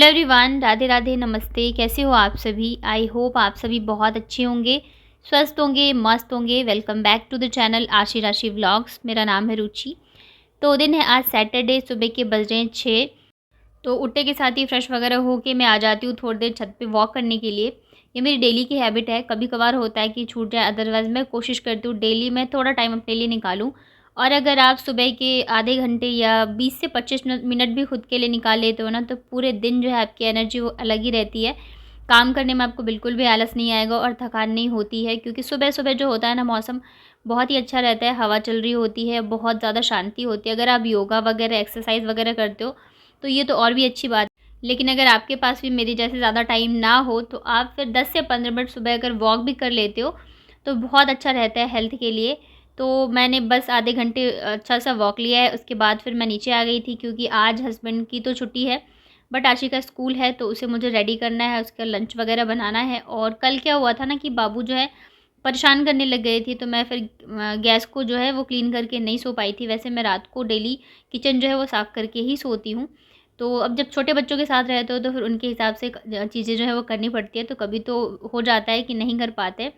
Hello everyone, Radhe Radhe, नमस्ते। कैसे हो आप सभी? आई होप आप सभी बहुत अच्छे होंगे, स्वस्थ होंगे, मस्त होंगे। Welcome back to the channel Ashi Rashi vlogs. मेरा नाम है रुचि। तो दिन है आज सैटरडे, सुबह के बज रहे हैं 6। तो उठने के साथ ही फ्रेश वगैरह होके मैं आ जाती हूँ थोड़ी देर छत पे वॉक करने के लिए। ये मेरी डेली की हैबिट है। कभी कभार होता है कि छूट जाए, अदरवाइज़ मैं कोशिश करती हूँ डेली मैं थोड़ा टाइम अपने लिए निकालूँ। और अगर आप सुबह के आधे घंटे या 20 से 25 मिनट मिनट भी खुद के लिए निकाल लेते हो ना, तो पूरे दिन जो है आपकी एनर्जी वो अलग ही रहती है। काम करने में आपको बिल्कुल भी आलस नहीं आएगा और थकान नहीं होती है, क्योंकि सुबह सुबह जो होता है ना, मौसम बहुत ही अच्छा रहता है, हवा चल रही होती है, बहुत ज़्यादा शांति होती है। अगर आप योगा वगैरह एक्सरसाइज वगैरह करते हो तो ये तो और भी अच्छी बात है। लेकिन अगर आपके पास भी मेरी जैसे ज़्यादा टाइम ना हो, तो आप फिर 10 से 15 मिनट सुबह अगर वॉक भी कर लेते हो तो बहुत अच्छा रहता है हेल्थ के लिए। तो मैंने बस आधे घंटे अच्छा सा वॉक लिया है, उसके बाद फिर मैं नीचे आ गई थी, क्योंकि आज हस्बैंड की तो छुट्टी है, बट आशी का स्कूल है, तो उसे मुझे रेडी करना है, उसका लंच वगैरह बनाना है। और कल क्या हुआ था ना कि बाबू जो है परेशान करने लग गए थे, तो मैं फिर गैस को जो है वो क्लीन करके नहीं सो पाई थी। वैसे मैं रात को डेली किचन जो है वो साफ़ करके ही सोती हूँ। तो अब जब छोटे बच्चों के साथ रहते हो तो फिर उनके हिसाब से चीज़ें जो है वो करनी पड़ती है, तो कभी तो हो जाता है कि नहीं कर पाते।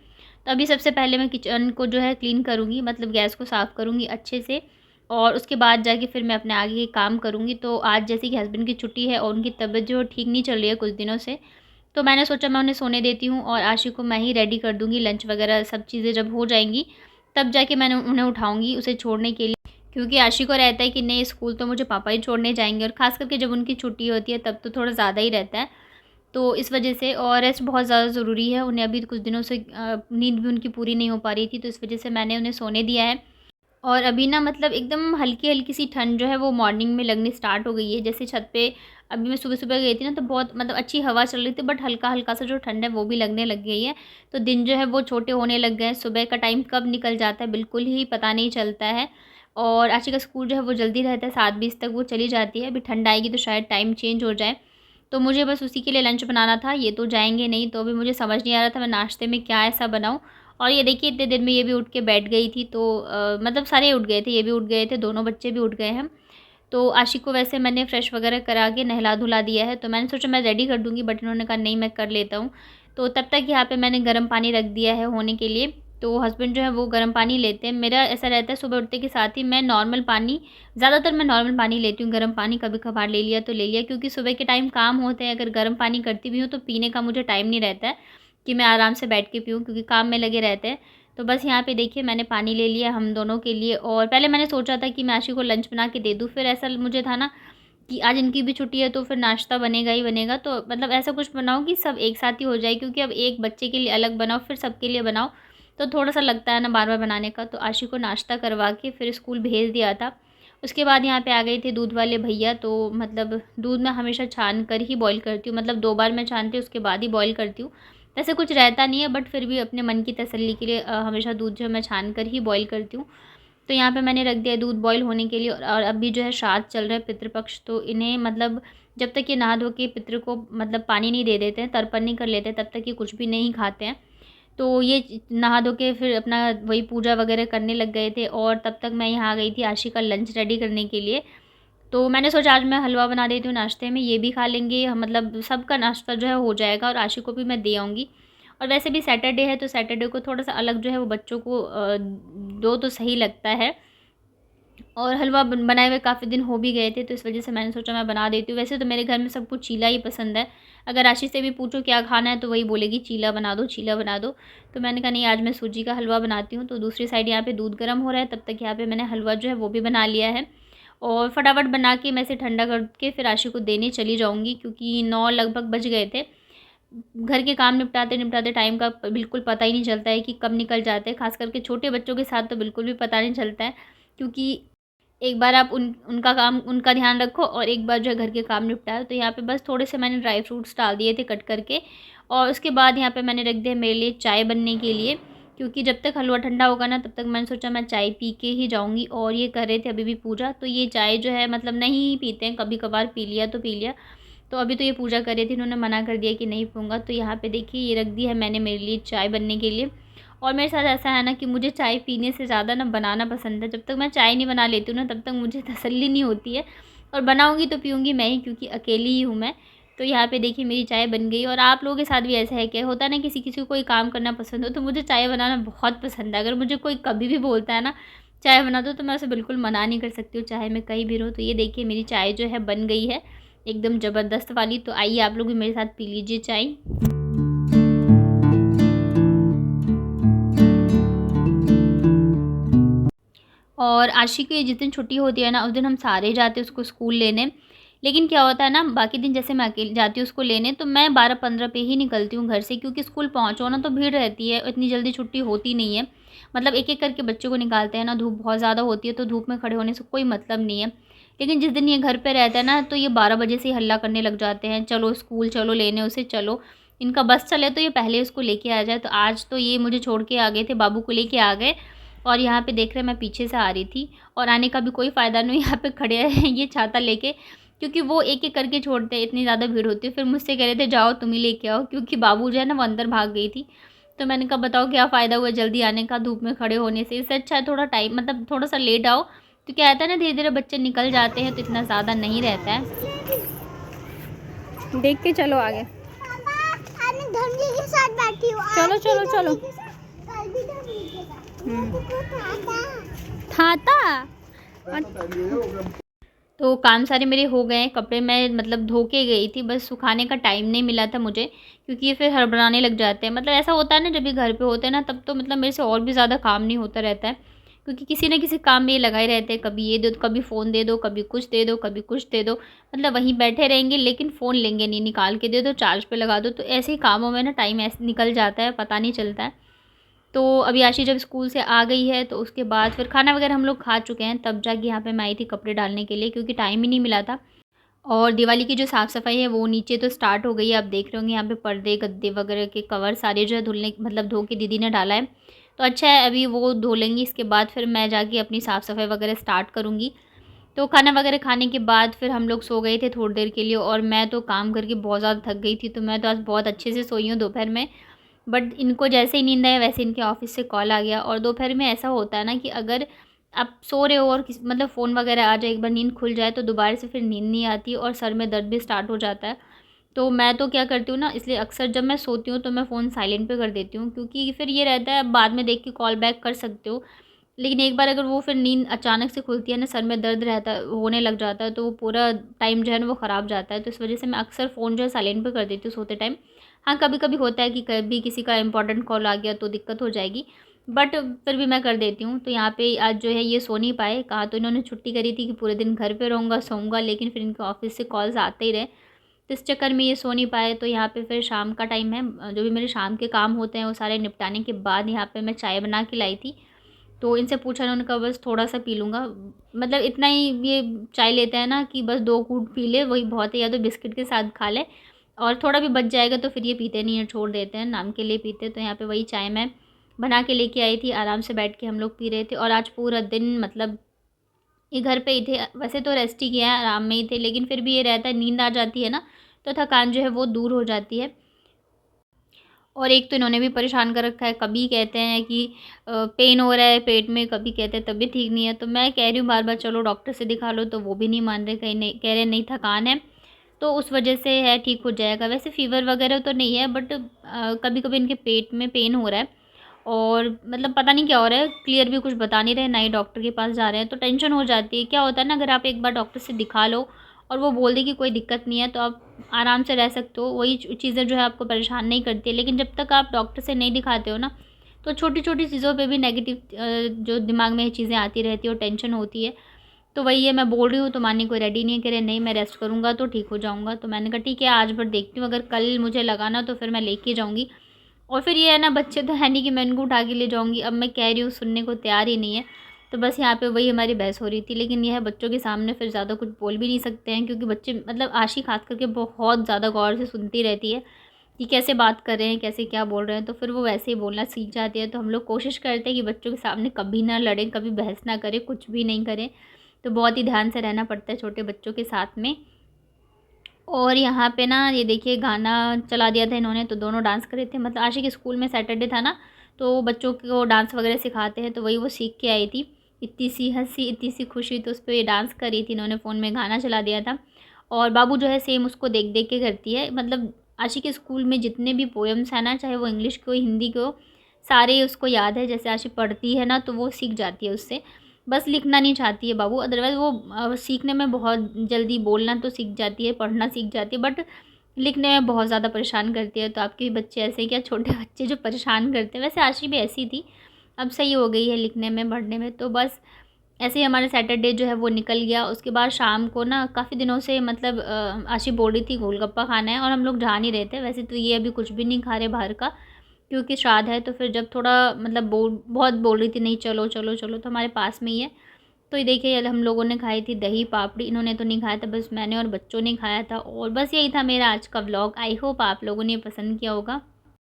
तो अभी सबसे पहले मैं किचन को जो है क्लीन करूँगी, मतलब गैस को साफ़ करूँगी अच्छे से, और उसके बाद जाके फिर मैं अपने आगे के काम करूँगी। तो आज जैसे कि हस्बैंड की छुट्टी है और उनकी तबीयत जो ठीक नहीं चल रही है कुछ दिनों से, तो मैंने सोचा मैं उन्हें सोने देती हूँ और आशी को मैं ही रेडी कर दूँगी। लंच वगैरह सब चीज़ें जब हो जाएँगी तब जाके मैंने उन्हें उठाऊँगी उसे छोड़ने के लिए, क्योंकि आशी को रहता है कि नहीं, स्कूल तो मुझे पापा ही छोड़ने जाएँगे, और ख़ास करके जब उनकी छुट्टी होती है तब तो थोड़ा ज़्यादा ही रहता है। तो इस वजह से, और रेस्ट बहुत ज़्यादा ज़रूरी है। उन्हें अभी कुछ दिनों से नींद भी उनकी पूरी नहीं हो पा रही थी, तो इस वजह से मैंने उन्हें सोने दिया है। और अभी ना मतलब एकदम हल्की-हल्की सी ठंड जो है वो मॉर्निंग में लगनी स्टार्ट हो गई है। जैसे छत पे अभी मैं सुबह-सुबह गई थी ना, तो बहुत मतलब अच्छी हवा चल रही थी, बट हल्का-हल्का सा जो ठंड है वो भी लगने लग गई है। तो दिन जो है वो छोटे होने लग गए हैं। सुबह का टाइम कब निकल जाता है बिल्कुल ही पता नहीं चलता है। और आशी का स्कूल जो है वो जल्दी रहता है, 7:20 तक वो चली जाती है। अभी ठंड आएगी तो शायद टाइम चेंज हो जाए। तो मुझे बस उसी के लिए लंच बनाना था। ये तो जाएँगे नहीं, तो अभी मुझे समझ नहीं आ रहा था मैं नाश्ते में क्या ऐसा बनाऊँ। और ये देखिए इतने देर में ये भी उठ के बैठ गई थी, तो मतलब सारे उठ गए थे, ये भी उठ गए थे, दोनों बच्चे भी उठ गए हैं। तो आशिक को वैसे मैंने फ्रेश वगैरह करा के नहला-धुला दिया है, तो मैंने सोचा मैं रेडी कर दूँगी, बट इन्होंने कहा नहीं मैं कर लेता हूँ। तो तब तक यहाँ पे मैंने गर्म पानी रख दिया है होने के लिए। तो हस्बैंड जो है वो गर्म पानी लेते हैं। मेरा ऐसा रहता है सुबह उठते के साथ ही मैं नॉर्मल पानी, ज़्यादातर मैं नॉर्मल पानी लेती हूँ, गर्म पानी कभी-कभार ले लिया तो ले लिया, क्योंकि सुबह के टाइम काम होते हैं। अगर गर्म पानी करती भी हूँ तो पीने का मुझे टाइम नहीं रहता है कि मैं आराम से बैठ के पीऊँ, क्योंकि काम में लगे रहते हैं। तो बस यहाँ पे देखिए मैंने पानी ले लिया हम दोनों के लिए, और पहले मैंने सोचा था कि मैं आशी को लंच बना के दे दूँ, फिर ऐसा मुझे था ना कि आज इनकी भी छुट्टी है तो फिर नाश्ता बनेगा ही बनेगा, तो मतलब ऐसा कुछ बनाओ कि सब एक साथ ही हो जाए, क्योंकि अब एक बच्चे के लिए अलग बनाओ फिर सबके लिए बनाओ, तो थोड़ा-सा लगता है ना बार-बार बनाने का। तो आशी को नाश्ता करवा के फिर स्कूल भेज दिया था। उसके बाद यहाँ पे आ गए थे दूध वाले भैया, तो मतलब दूध मैं हमेशा छान कर ही बॉयल करती हूँ, मतलब 2 बार मैं छानती हूँ उसके बाद ही बॉयल करती हूँ। वैसे कुछ रहता नहीं है, बट फिर भी अपने मन की तसल्ली के लिए हमेशा दूध जो है मैं छान कर ही बॉयल करती हूँ। तो यहाँ पे मैंने रख दिया दूध बॉयल होने के लिए, और अभी जो है श्राद्ध चल रहा है, पितृपक्ष, तो इन्हें मतलब जब तक ये नहा धो के पितृ को मतलब पानी नहीं दे देते हैं, तर्पण नहीं कर लेते, तब तक ये कुछ भी नहीं खाते हैं। तो ये नहा धो के फिर अपना वही पूजा वगैरह करने लग गए थे, और तब तक मैं यहाँ आ गई थी आशी का लंच रेडी करने के लिए। तो मैंने सोचा आज मैं हलवा बना देती हूँ नाश्ते में, ये भी खा लेंगे, मतलब सबका नाश्ता जो है हो जाएगा, और आशी को भी मैं दे आऊँगी। और वैसे भी सैटरडे है, तो सैटरडे को थोड़ा-सा अलग जो है वो बच्चों को दो तो सही लगता है। और हलवा बनाए हुए काफ़ी दिन हो भी गए थे, तो इस वजह से मैंने सोचा मैं बना देती हूँ। वैसे तो मेरे घर में सबको चीला ही पसंद है। अगर राशि से भी पूछो क्या खाना है, तो वही बोलेगी चीला बना दो, चीला बना दो। तो मैंने कहा नहीं, आज मैं सूजी का हलवा बनाती हूँ। तो दूसरी साइड यहाँ पे दूध गर्म हो रहा है, तब तक यहाँ पे मैंने हलवा जो है वो भी बना लिया है। और फटाफट बना के मैं इसे ठंडा करके फिर राशि को देने चली जाऊँगी, क्योंकि 9 लगभग बज गए थे। घर के काम निपटाते-निपटाते टाइम का बिल्कुल पता ही नहीं चलता है कि कब निकल जाते हैं। ख़ास करके छोटे बच्चों के साथ तो बिल्कुल भी पता नहीं चलता है, क्योंकि एक बार आप उनका काम उनका ध्यान रखो और एक बार जो है घर के काम निपटाओ। तो यहाँ पे बस थोड़े से मैंने ड्राई फ्रूट्स डाल दिए थे कट करके, और उसके बाद यहाँ पे मैंने रख दिया मेरे लिए चाय बनने के लिए, क्योंकि जब तक हलवा ठंडा होगा ना, तब तक मैंने सोचा मैं चाय पी के ही जाऊँगी। और ये कर रहे थे अभी भी पूजा, तो ये चाय जो है मतलब नहीं पीते हैं, कभी-कभार पी लिया तो पी लिया। तो अभी तो ये पूजा कर रही थी, इन्होंने मना कर दिया कि नहीं पीऊँगा। तो यहाँ पे देखिए ये रख दी है मैंने मेरे लिए चाय बनने के लिए। और मेरे साथ ऐसा है ना कि मुझे चाय पीने से ज़्यादा ना बनाना पसंद है। जब तक मैं चाय नहीं बना लेती हूँ ना, तब तक मुझे तसल्ली नहीं होती है, और बनाऊँगी तो पीऊँगी मैं ही, क्योंकि अकेली ही हूँ मैं। तो यहाँ पे देखिए मेरी चाय बन गई। और आप लोगों के साथ भी ऐसा है क्या? होता है ना किसी किसी को कोई काम करना पसंद हो, तो मुझे चाय बनाना बहुत पसंद है। अगर मुझे कोई कभी भी बोलता है ना चाय बना दो, तो मैं उसे बिल्कुल मना नहीं कर सकती हूँ, चाहे मैं कहीं भी रहूँ। तो ये देखिए मेरी चाय जो है बन गई है एकदम ज़बरदस्त वाली। तो आइए आप लोग भी मेरे साथ पी लीजिए चाय। और आशी की जिस दिन छुट्टी होती है ना, उस दिन हम सारे जाते हैं उसको स्कूल लेने। लेकिन क्या होता है ना, बाकी दिन जैसे मैं अकेले जाती हूँ उसको लेने, तो मैं 12-15 पे ही निकलती हूँ घर से, क्योंकि स्कूल पहुँचो ना तो भीड़ रहती है, इतनी जल्दी छुट्टी होती नहीं है। मतलब एक-एक करके बच्चों को निकालते हैं ना, धूप बहुत ज़्यादा होती है, तो धूप में खड़े होने से कोई मतलब नहीं है। लेकिन जिस दिन ये घर पे रहता है ना, तो ये 12 बजे से ही हल्ला करने लग जाते हैं, चलो स्कूल चलो, लेने उसे चलो। इनका बस चले तो ये पहले उसको लेके आ जाए। तो आज तो ये मुझे छोड़ के आ गए थे, बाबू को लेके आ गए। और यहाँ पे देख रहे हैं मैं पीछे से आ रही थी, और आने का भी कोई फ़ायदा नहीं, यहाँ पे खड़े हैं ये छाता लेके, क्योंकि वो एक-एक करके छोड़ते हैं, इतनी ज़्यादा भीड़ होती है। फिर मुझसे कह रहे थे जाओ तुम ही लेके आओ, क्योंकि बाबू जो है ना वो अंदर भाग गई थी। तो मैंने कहा बताओ क्या फ़ायदा हुआ जल्दी आने का धूप में खड़े होने से, इससे अच्छा है थोड़ा टाइम मतलब थोड़ा-सा लेट आओ। तो क्या रहता है ना, धीरे-धीरे बच्चे निकल जाते हैं, तो इतना ज़्यादा नहीं रहता है। देख के चलो आगे। मैं धमजी के साथ बैठी हूँ। चलो चलो चलो। कल भी धमजी के साथ। छाता। तो काम सारे मेरे हो गए हैं, कपड़े मैं मतलब धो के गई थी, बस सुखाने का टाइम नहीं मिला था मुझे, क्योंकि ये फिर हड़बड़ाने लग जाते हैं। मतलब ऐसा होता है ना, जब भी घर पे होते हैं ना, तब तो मतलब मेरे से और भी ज़्यादा काम नहीं होता रहता है, क्योंकि किसी न किसी काम में ये लगाए रहते हैं। कभी ये दे दो, कभी फ़ोन दे दो, कभी कुछ दे दो, कभी कुछ दे दो। मतलब वहीं बैठे रहेंगे, लेकिन फ़ोन लेंगे नहीं, निकाल के दे दो, चार्ज पे लगा दो। तो ऐसे ही कामों में ना टाइम ऐसे निकल जाता है, पता नहीं चलता है। तो अभी आशी जब स्कूल से आ गई है, तो उसके बाद फिर खाना वगैरह हम लोग खा चुके हैं, तब जाके यहाँ पे मैं आई थी कपड़े डालने के लिए, क्योंकि टाइम ही नहीं मिला था। और दिवाली की जो साफ़-सफ़ाई है वो नीचे तो स्टार्ट हो गई है। आप देख रहे होंगे यहाँ पे पर्दे, गद्दे वगैरह के कवर सारे जो है धुलने मतलब धो के दीदी ने डाला है। तो अच्छा है, अभी वो धो लेंगी, इसके बाद फिर मैं जाके अपनी साफ़-सफ़ाई वगैरह स्टार्ट करूँगी। तो खाना वगैरह खाने के बाद फिर हम लोग सो गए थे थोड़ी देर के लिए, और मैं तो काम करके बहुत ज़्यादा थक गई थी, तो मैं तो आज बहुत अच्छे से सोई हूँ दोपहर में। बट इनको जैसे ही नींद आया, वैसे इनके ऑफ़िस से कॉल आ गया। और दोपहर में ऐसा होता है ना कि अगर आप सो रहे हो और मतलब फ़ोन वगैरह आ जाए, एक बार नींद खुल जाए, तो दोबारा से फिर नींद नहीं आती और सर में दर्द भी स्टार्ट हो जाता है। तो मैं तो क्या करती हूँ ना, इसलिए अक्सर जब मैं सोती हूँ तो मैं फ़ोन साइलेंट पे कर देती हूँ, क्योंकि फिर ये रहता है बाद में देख के कॉल बैक कर सकते हो। लेकिन एक बार अगर वो फिर नींद अचानक से खुलती है ना, सर में दर्द रहता है, होने लग जाता है, तो वो पूरा टाइम जो है ना वो ख़राब जाता है। तो इस वज़ह से मैं अक्सर फ़ोन जो है साइलेंट पे कर देती हूँ सोते टाइम। हाँ, कभी-कभी होता है कि कभी किसी का इम्पोर्टेंट कॉल आ गया तो दिक्कत हो जाएगी, बट फिर भी मैं कर देती हूँ। तो यहाँ पे आज जो है ये सो नहीं पाए, कहा तो इन्होंने छुट्टी करी थी कि पूरे दिन घर पे रहूँगा, सोऊँगा, लेकिन फिर इनके ऑफ़िस से कॉल्स आते ही रहे। तो इस चक्कर में ये सो नहीं पाए। तो यहाँ पे फिर शाम का टाइम है, जो भी मेरे शाम के काम होते हैं वो सारे निपटाने के बाद यहाँ पे मैं चाय बना के लाई थी। तो इनसे पूछा, इन्होंने कहा बस थोड़ा-सा पी लूँगा। मतलब इतना ही ये चाय लेते हैं ना कि बस 2 घूँट पी ले वही बहुत है, या तो बिस्किट के साथ खा ले, और थोड़ा भी बच जाएगा तो फिर ये पीते नहीं हैं, छोड़ देते हैं, नाम के लिए पीते हैं। तो यहाँ पे वही चाय मैं बना के लेके आई थी, आराम से बैठ के हम लोग पी रहे थे। और आज पूरा दिन मतलब ये घर पे ही थे, वैसे तो रेस्ट ही किया है, आराम में ही थे, लेकिन फिर भी ये रहता है नींद आ जाती है ना, तो थकान जो है वो दूर हो जाती है। और एक तो इन्होंने भी परेशान कर रखा है, कभी कहते हैं कि पेन हो रहा है पेट में, कभी कहते हैं तबीयत ठीक नहीं है। तो मैं कह रही हूँ बार-बार चलो डॉक्टर से दिखा लो, तो वो भी नहीं मान रहे, कहीं नहीं, कह रहे नहीं थकान है, तो उस वजह से है, ठीक हो जाएगा। वैसे फ़ीवर वगैरह तो नहीं है, बट कभी-कभी इनके पेट में पेन हो रहा है, और मतलब पता नहीं क्या हो रहा है, क्लियर भी कुछ बता नहीं रहे, ना ही डॉक्टर के पास जा रहे हैं, तो टेंशन हो जाती है। क्या होता है ना, अगर आप एक बार डॉक्टर से दिखा लो और वो बोल दे कि कोई दिक्कत नहीं है, तो आप आराम से रह सकते हो, वही चीज़ें जो है आपको परेशान नहीं करती है। लेकिन जब तक आप डॉक्टर से नहीं दिखाते हो ना, तो छोटी-छोटी चीज़ों पे भी नेगेटिव जो दिमाग में चीज़ें आती रहती है और टेंशन होती है। तो वही है, मैं बोल रही हूँ तो मानने को रेडी नहीं है, कह रहे नहीं मैं रेस्ट करूँगा तो ठीक हो जाऊँगा। तो मैंने कहा ठीक है, आज भर देखती हूँ, अगर कल मुझे लगा ना तो फिर मैं लेके जाऊँगी। और फिर ये है ना, बच्चे तो है नहीं कि मैं इनको उठा के ले जाऊँगी, अब मैं कह रही हूँ सुनने को तैयार ही नहीं है। तो बस यहाँ पे वही हमारी बहस हो रही थी, लेकिन ये है बच्चों के सामने फिर ज़्यादा कुछ बोल भी नहीं सकते हैं, क्योंकि बच्चे मतलब आशी ख़ास करके बहुत ज़्यादा गौर से सुनती रहती है कि कैसे बात कर रहे हैं, कैसे क्या बोल रहे हैं, तो फिर वो वैसे ही बोलना सीख जाती है। तो हम लोग कोशिश करते हैं कि बच्चों के सामने कभी ना लड़ें, कभी बहस ना करें, कुछ भी नहीं करें। तो बहुत ही ध्यान से रहना पड़ता है छोटे बच्चों के साथ में। और यहाँ पे ना ये देखिए गाना चला दिया था इन्होंने, तो दोनों डांस कर रहे थे। मतलब आशी के स्कूल में सैटरडे था ना, तो बच्चों को डांस वगैरह सिखाते हैं, तो वही वो सीख के आई थी। इतनी सी हँसी, इतनी सी खुशी, तो उस पे ये डांस कर रही थी, इन्होंने फ़ोन में गाना चला दिया था। और बाबू जो है सेम उसको देख देख के करती है। मतलब आशी के स्कूल में जितने भी पोएम्स हैं ना, चाहे वो इंग्लिश के हो हिंदी के हो, सारे उसको याद है। जैसे आशी पढ़ती है ना तो वो सीख जाती है उससे, बस लिखना नहीं चाहती है बाबू। अदरवाइज़ वो सीखने में बहुत जल्दी, बोलना तो सीख जाती है, पढ़ना सीख जाती है, बट लिखने में बहुत ज़्यादा परेशान करती है। तो आपके भी बच्चे ऐसे ही क्या, छोटे बच्चे जो परेशान करते हैं? वैसे आशी भी ऐसी थी, अब सही हो गई है लिखने में, पढ़ने में। तो बस ऐसे ही हमारा सैटरडे जो है वो निकल गया। उसके बाद शाम को ना काफ़ी दिनों से मतलब आशी बोल रही थी गोलगप्पा खाना है, और हम लोग जा नहीं रहे थे। वैसे तो ये अभी कुछ भी नहीं खा रहे बाहर का, क्योंकि श्राद्ध है। तो फिर जब थोड़ा मतलब बहुत बोल रही थी नहीं चलो चलो चलो, तो हमारे पास में ही है। तो ये देखिए हम लोगों ने खाई थी दही पापड़ी, इन्होंने तो नहीं खाया था, बस मैंने और बच्चों ने खाया था। और बस यही था मेरा आज का व्लॉग। आई होप आप लोगों ने पसंद किया होगा।